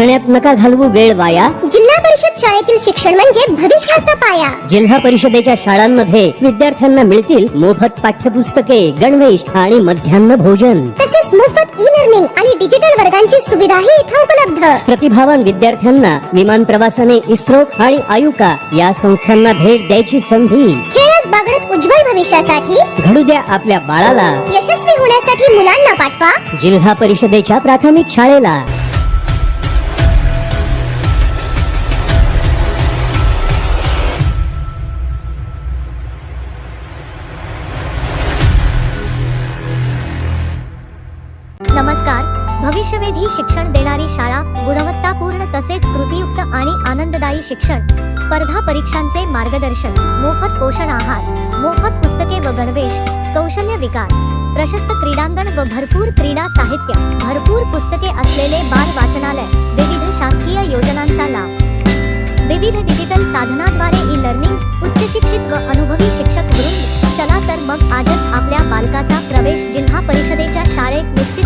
करण्यात नका घालवू वेळ वाया. जिल्हा परिषद शाळेतील शिक्षण म्हणजे भविष्याचा पाया. जिल्हा परिषदेच्या शाळांमध्ये विद्यार्थ्यांना मिळतील मोफत पाठ्यपुस्तके, गणवेश आणि मध्यान्ह भोजन. तसेच मोफत ई लर्निंग आणि डिजिटल वर्गांची सुविधाही इथं उपलब्ध. प्रतिभावान विद्यार्थ्यांना विमान प्रवासाने इस्रो आणि आयुका या संस्थांना भेट द्यायची संधी. खेळत बागडत उज्ज्वल भविष्यासाठी घडू द्या आपल्या बाळाला. यशस्वी होण्यासाठी मुलांना पाठवा जिल्हा परिषदेच्या प्राथमिक शाळेला. नमस्कार. भविष्यवेधी शिक्षण देणारी शाळा, गुणवत्तापूर्ण तसेच कृतीयुक्त आणि आनंददायी शिक्षण, स्पर्धा परीक्षांचे मार्गदर्शन, मोफत पोषण आहार, मोफत पुस्तके व गणवेश, कौशल्य विकास, प्रशस्त क्रीडांगण व भरपूर क्रीडा साहित्य, भरपूर पुस्तके असलेले बाल वाचनालय, विविध शासकीय योजनांचा लाभ, विविध डिजिटल साधनांद्वारे ई लर्निंग, उच्च शिक्षित व अनुभवी शिक्षक वृंद. चला तर मग आजच आपल्या बालकाचा प्रवेश जिल्हा परिषदेच्या शाळेत निश्चित